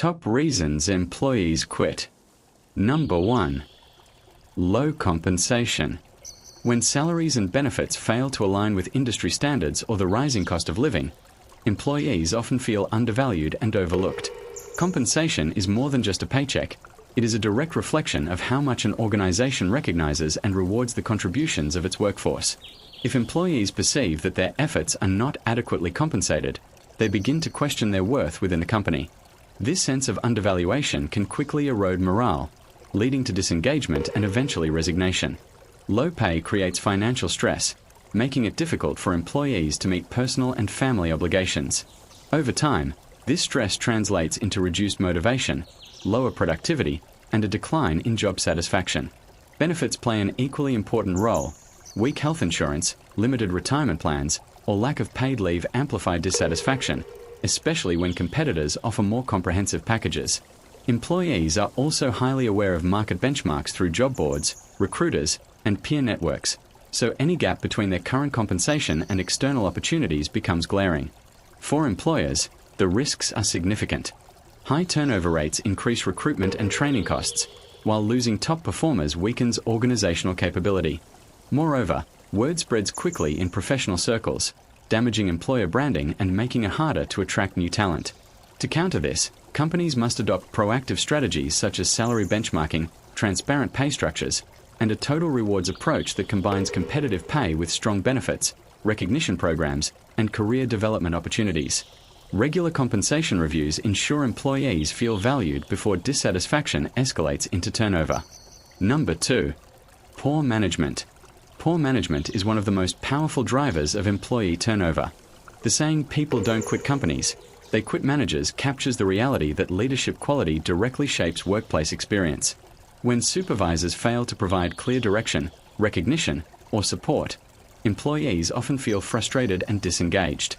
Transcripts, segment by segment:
Top reasons employees quit. Number 1. Low compensation. When salaries and benefits fail to align with industry standards or the rising cost of living, employees often feel undervalued and overlooked. Compensation is more than just a paycheck. It is a direct reflection of how much an organization recognizes and rewards the contributions of its workforce. If employees perceive that their efforts are not adequately compensated, they begin to question their worth within the company. This sense of undervaluation can quickly erode morale, leading to disengagement and eventually resignation. Low pay creates financial stress, making it difficult for employees to meet personal and family obligations. Over time, this stress translates into reduced motivation, lower productivity, and a decline in job satisfaction. Benefits play an equally important role. Weak health insurance, limited retirement plans, or lack of paid leave amplify dissatisfaction, especially when competitors offer more comprehensive packages. Employees are also highly aware of market benchmarks through job boards, recruiters, and peer networks, so any gap between their current compensation and external opportunities becomes glaring. For employers, the risks are significant. High turnover rates increase recruitment and training costs, while losing top performers weakens organizational capability. Moreover, word spreads quickly in professional circles, damaging employer branding and making it harder to attract new talent. To counter this, companies must adopt proactive strategies such as salary benchmarking, transparent pay structures, and a total rewards approach that combines competitive pay with strong benefits, recognition programs, and career development opportunities. Regular compensation reviews ensure employees feel valued before dissatisfaction escalates into turnover. Number 2. Poor management. Poor management is one of the most powerful drivers of employee turnover. The saying, "people don't quit companies, they quit managers," captures the reality that leadership quality directly shapes workplace experience. When supervisors fail to provide clear direction, recognition, or support, employees often feel frustrated and disengaged.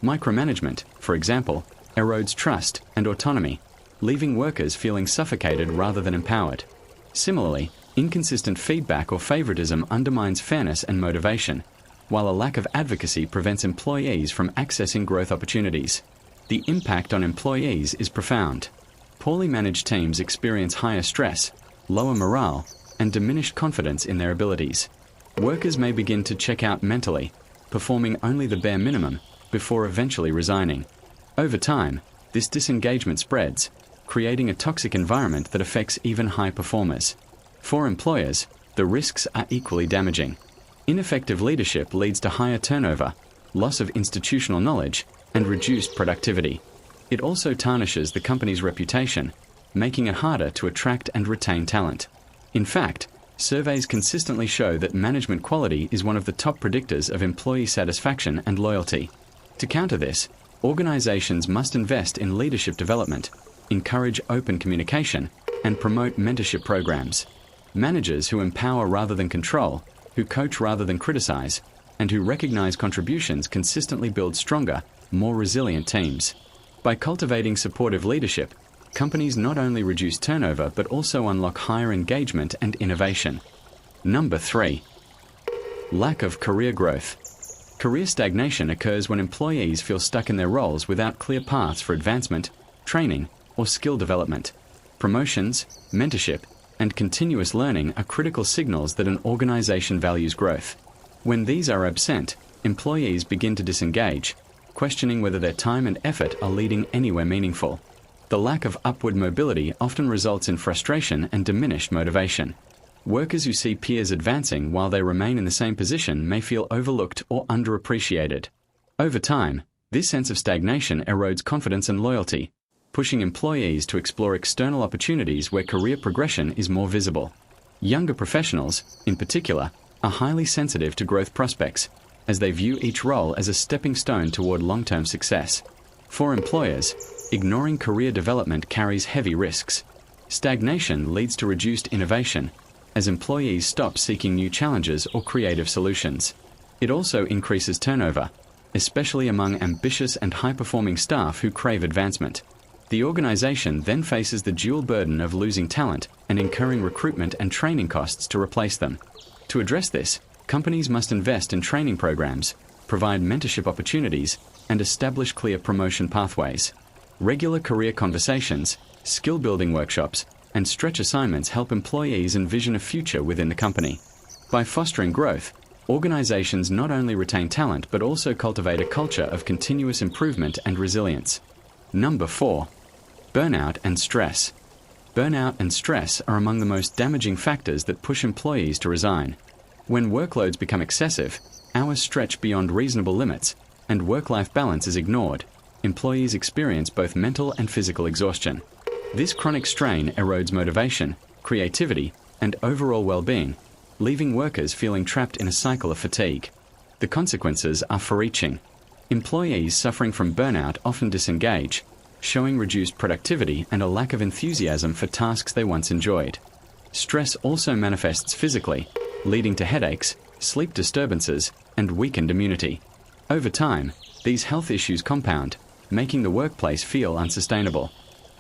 Micromanagement, for example, erodes trust and autonomy, leaving workers feeling suffocated rather than empowered. Similarly, inconsistent feedback or favoritism undermines fairness and motivation, while a lack of advocacy prevents employees from accessing growth opportunities. The impact on employees is profound. Poorly managed teams experience higher stress, lower morale, and diminished confidence in their abilities. Workers may begin to check out mentally, performing only the bare minimum, before eventually resigning. Over time, this disengagement spreads, creating a toxic environment that affects even high performers. For employers, the risks are equally damaging. Ineffective leadership leads to higher turnover, loss of institutional knowledge, and reduced productivity. It also tarnishes the company's reputation, making it harder to attract and retain talent. In fact, surveys consistently show that management quality is one of the top predictors of employee satisfaction and loyalty. To counter this, organizations must invest in leadership development, encourage open communication, and promote mentorship programs. Managers who empower rather than control, who coach rather than criticize, and who recognize contributions consistently build stronger, more resilient teams. By cultivating supportive leadership, companies not only reduce turnover but also unlock higher engagement and innovation. Number 3. Lack of career growth. Career stagnation occurs when employees feel stuck in their roles without clear paths for advancement, training, or skill development. Promotions, mentorship, and continuous learning are critical signals that an organization values growth. When these are absent, employees begin to disengage, questioning whether their time and effort are leading anywhere meaningful. The lack of upward mobility often results in frustration and diminished motivation. Workers who see peers advancing while they remain in the same position may feel overlooked or underappreciated. Over time, this sense of stagnation erodes confidence and loyalty, pushing employees to explore external opportunities where career progression is more visible. Younger professionals, in particular, are highly sensitive to growth prospects, as they view each role as a stepping stone toward long-term success. For employers, ignoring career development carries heavy risks. Stagnation leads to reduced innovation, as employees stop seeking new challenges or creative solutions. It also increases turnover, especially among ambitious and high-performing staff who crave advancement. The organization then faces the dual burden of losing talent and incurring recruitment and training costs to replace them. To address this, companies must invest in training programs, provide mentorship opportunities, and establish clear promotion pathways. Regular career conversations, skill-building workshops, and stretch assignments help employees envision a future within the company. By fostering growth, organizations not only retain talent but also cultivate a culture of continuous improvement and resilience. Number 4. Burnout and stress. Burnout and stress are among the most damaging factors that push employees to resign. When workloads become excessive, hours stretch beyond reasonable limits, and work-life balance is ignored, employees experience both mental and physical exhaustion. This chronic strain erodes motivation, creativity, and overall well-being, leaving workers feeling trapped in a cycle of fatigue. The consequences are far-reaching. Employees suffering from burnout often disengage, showing reduced productivity and a lack of enthusiasm for tasks they once enjoyed. Stress also manifests physically, leading to headaches, sleep disturbances, and weakened immunity. Over time, these health issues compound, making the workplace feel unsustainable.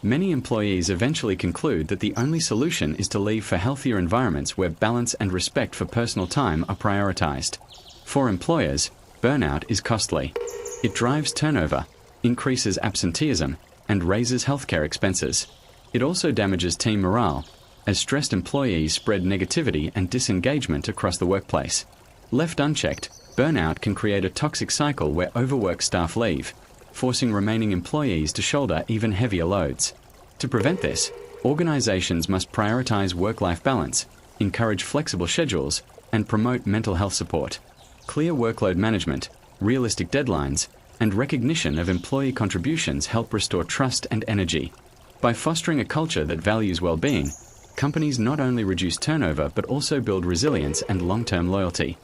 Many employees eventually conclude that the only solution is to leave for healthier environments where balance and respect for personal time are prioritized. For employers, burnout is costly. It drives turnover, increases absenteeism, and raises healthcare expenses. It also damages team morale, as stressed employees spread negativity and disengagement across the workplace. Left unchecked, burnout can create a toxic cycle where overworked staff leave, forcing remaining employees to shoulder even heavier loads. To prevent this, organizations must prioritize work-life balance, encourage flexible schedules, and promote mental health support. Clear workload management, realistic deadlines, and recognition of employee contributions help restore trust and energy. By fostering a culture that values well-being, companies not only reduce turnover but also build resilience and long-term loyalty.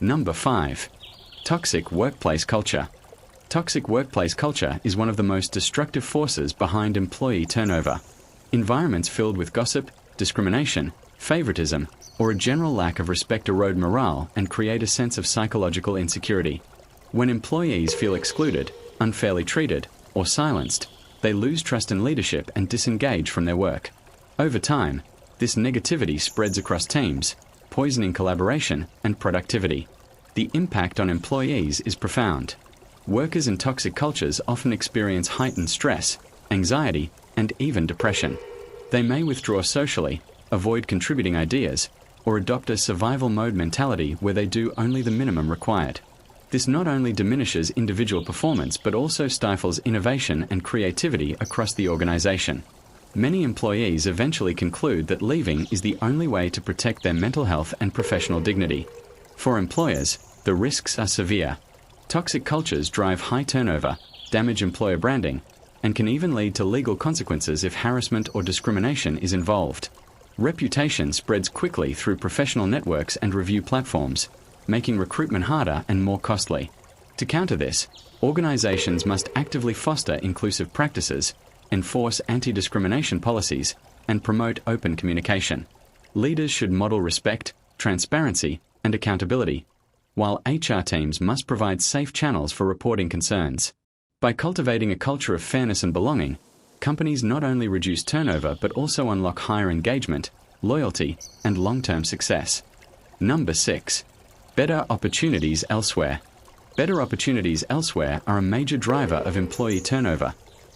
Number 5. Toxic workplace culture. Toxic workplace culture is one of the most destructive forces behind employee turnover. Environments filled with gossip, discrimination, favoritism, or a general lack of respect erode morale and create a sense of psychological insecurity. When employees feel excluded, unfairly treated, or silenced, they lose trust in leadership and disengage from their work. Over time, this negativity spreads across teams, poisoning collaboration and productivity. The impact on employees is profound. Workers in toxic cultures often experience heightened stress, anxiety, and even depression. They may withdraw socially, avoid contributing ideas, or adopt a survival mode mentality where they do only the minimum required. This not only diminishes individual performance but also stifles innovation and creativity across the organization. Many employees eventually conclude that leaving is the only way to protect their mental health and professional dignity. For employers, the risks are severe. Toxic cultures drive high turnover, damage employer branding, and can even lead to legal consequences if harassment or discrimination is involved. Reputation spreads quickly through professional networks and review platforms, making recruitment harder and more costly. To counter this, organizations must actively foster inclusive practices, enforce anti-discrimination policies, and promote open communication. Leaders should model respect, transparency, and accountability, while HR teams must provide safe channels for reporting concerns. By cultivating a culture of fairness and belonging, companies not only reduce turnover but also unlock higher engagement, loyalty, and long-term success. Number 6. Better opportunities elsewhere. Better opportunities elsewhere are a major driver of employee turnover,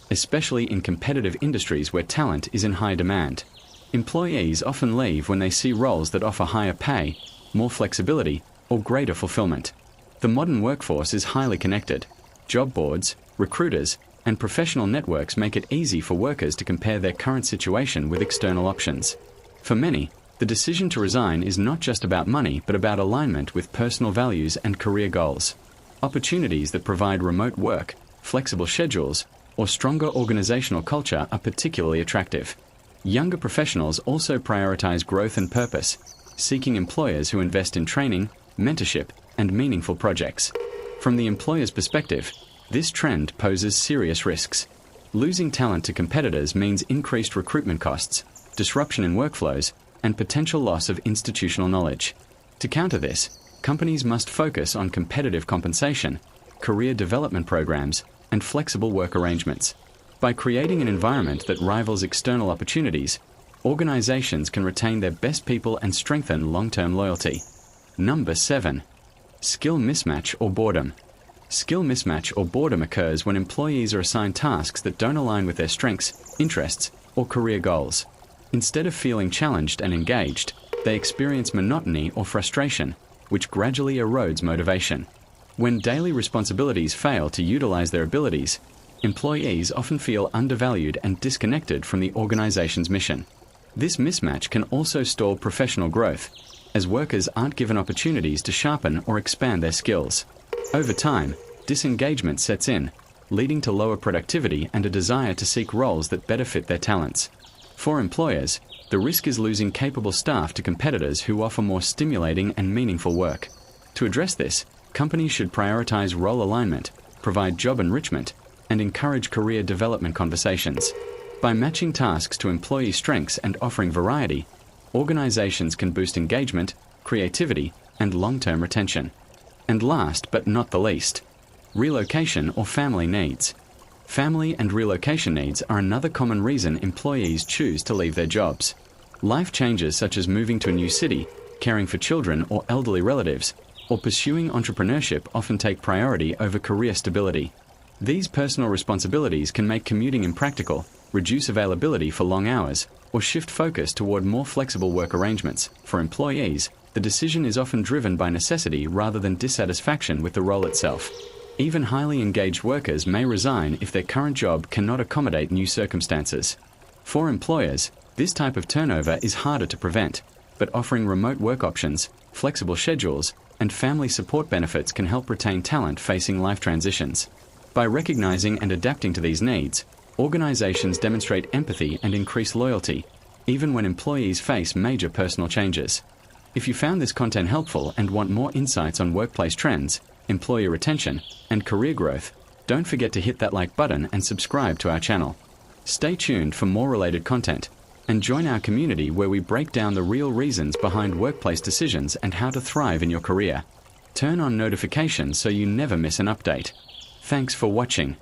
especially in competitive industries where talent is in high demand. Employees often leave when they see roles that offer higher pay, more flexibility, or greater fulfillment. The modern workforce is highly connected. Job boards, recruiters, and professional networks make it easy for workers to compare their current situation with external options. For many, the decision to resign is not just about money but about alignment with personal values and career goals. Opportunities that provide remote work, flexible schedules, or stronger organizational culture are particularly attractive. Younger professionals also prioritize growth and purpose, seeking employers who invest in training, mentorship, and meaningful projects. From the employer's perspective, this trend poses serious risks. Losing talent to competitors means increased recruitment costs, disruption in workflows, and potential loss of institutional knowledge. To counter this, companies must focus on competitive compensation, career development programs, and flexible work arrangements. By creating an environment that rivals external opportunities, organizations can retain their best people and strengthen long-term loyalty. Number 7. Skill mismatch or boredom. Skill mismatch or boredom occurs when employees are assigned tasks that don't align with their strengths, interests, or career goals. Instead of feeling challenged and engaged, they experience monotony or frustration, which gradually erodes motivation. When daily responsibilities fail to utilize their abilities, employees often feel undervalued and disconnected from the organization's mission. This mismatch can also stall professional growth, as workers aren't given opportunities to sharpen or expand their skills. Over time, disengagement sets in, leading to lower productivity and a desire to seek roles that better fit their talents. For employers, the risk is losing capable staff to competitors who offer more stimulating and meaningful work. To address this, companies should prioritize role alignment, provide job enrichment, and encourage career development conversations. By matching tasks to employee strengths and offering variety, organizations can boost engagement, creativity, and long-term retention. And last but not the least, relocation or family needs. Family and relocation needs are another common reason employees choose to leave their jobs. Life changes such as moving to a new city, caring for children or elderly relatives, or pursuing entrepreneurship often take priority over career stability. These personal responsibilities can make commuting impractical, reduce availability for long hours, or shift focus toward more flexible work arrangements. For employees, the decision is often driven by necessity rather than dissatisfaction with the role itself. Even highly engaged workers may resign if their current job cannot accommodate new circumstances. For employers, this type of turnover is harder to prevent, but offering remote work options, flexible schedules, and family support benefits can help retain talent facing life transitions. By recognizing and adapting to these needs, organizations demonstrate empathy and increase loyalty, even when employees face major personal changes. If you found this content helpful and want more insights on workplace trends, employee retention, and career growth, don't forget to hit that like button and subscribe to our channel. Stay tuned for more related content, and join our community where we break down the real reasons behind workplace decisions and how to thrive in your career. Turn on notifications so you never miss an update. Thanks for watching.